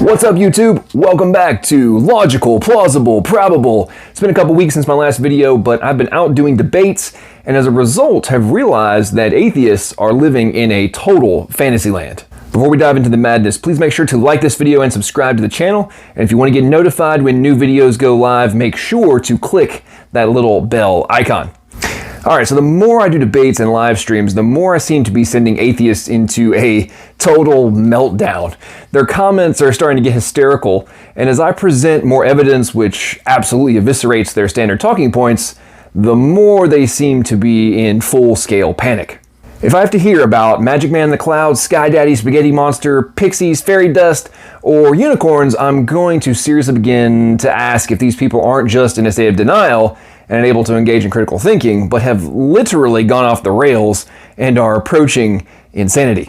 What's up, YouTube? Welcome back to Logical, Plausible, Probable. It's been a couple weeks since my last video, but I've been out doing debates, and as a result have realized that atheists are living in a total fantasy land. Before we dive into the madness, please make sure to like this video and subscribe to the channel. And if you want to get notified when new videos go live, make sure to click that little bell icon. Alright, so the more I do debates and live streams, the more I seem to be sending atheists into a total meltdown. Their comments are starting to get hysterical, and as I present more evidence which absolutely eviscerates their standard talking points, the more they seem to be in full-scale panic. If I have to hear about Magic Man in the Clouds, Sky Daddy, Spaghetti Monster, Pixies, Fairy Dust, or unicorns, I'm going to seriously begin to ask if these people aren't just in a state of denial and unable to engage in critical thinking, but have literally gone off the rails and are approaching insanity.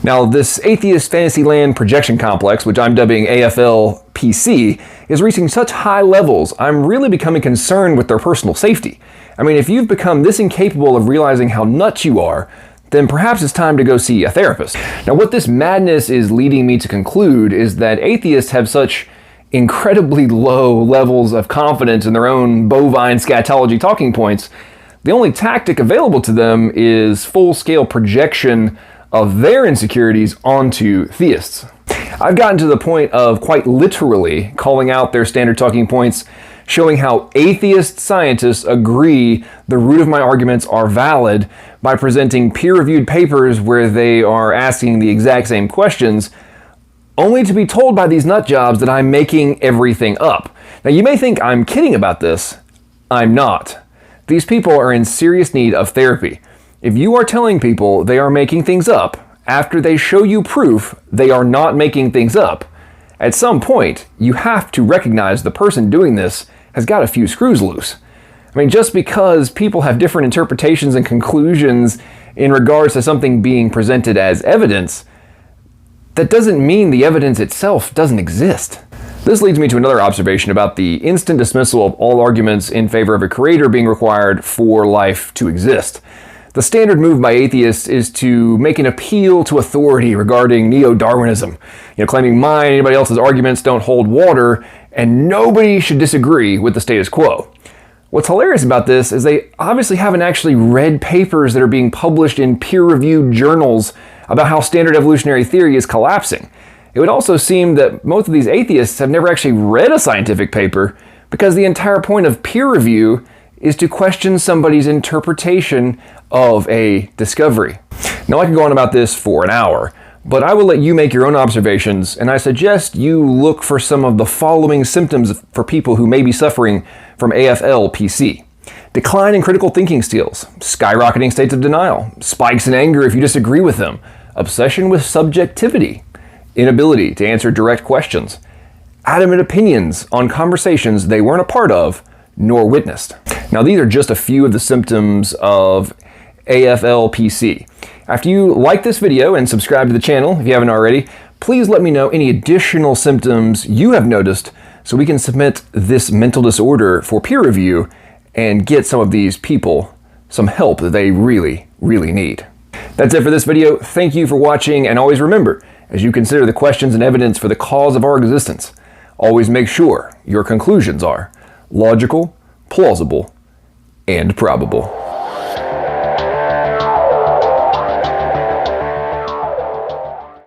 Now, this atheist fantasyland projection complex, which I'm dubbing AFLPC, is reaching such high levels, I'm really becoming concerned with their personal safety. I mean, if you've become this incapable of realizing how nuts you are, then perhaps it's time to go see a therapist. Now, what this madness is leading me to conclude is that atheists have such incredibly low levels of confidence in their own bovine scatology talking points. The only tactic available to them is full-scale projection of their insecurities onto theists. I've gotten to the point of quite literally calling out their standard talking points, showing how atheist scientists agree the root of my arguments are valid by presenting peer-reviewed papers where they are asking the exact same questions, only to be told by these nutjobs that I'm making everything up. Now, you may think I'm kidding about this. I'm not. These people are in serious need of therapy. If you are telling people they are making things up after they show you proof they are not making things up, at some point you have to recognize the person doing this has got a few screws loose. I mean, just because people have different interpretations and conclusions in regards to something being presented as evidence, that doesn't mean the evidence itself doesn't exist. This leads me to another observation about the instant dismissal of all arguments in favor of a creator being required for life to exist. The standard move by atheists is to make an appeal to authority regarding neo-Darwinism, claiming mine and anybody else's arguments don't hold water, and nobody should disagree with the status quo. What's hilarious about this is they obviously haven't actually read papers that are being published in peer-reviewed journals about how standard evolutionary theory is collapsing. It would also seem that most of these atheists have never actually read a scientific paper, because the entire point of peer review is to question somebody's interpretation of a discovery. Now, I could go on about this for an hour, but I will let you make your own observations, and I suggest you look for some of the following symptoms for people who may be suffering from AFLPC. Decline in critical thinking skills, skyrocketing states of denial, spikes in anger if you disagree with them, obsession with subjectivity, inability to answer direct questions, adamant opinions on conversations they weren't a part of nor witnessed. Now, these are just a few of the symptoms of AFLPC. After you like this video and subscribe to the channel if you haven't already, please let me know any additional symptoms you have noticed so we can submit this mental disorder for peer review and get some of these people some help that they really, really need. That's it for this video. Thank you for watching, and always remember, as you consider the questions and evidence for the cause of our existence, always make sure your conclusions are logical, plausible, and probable.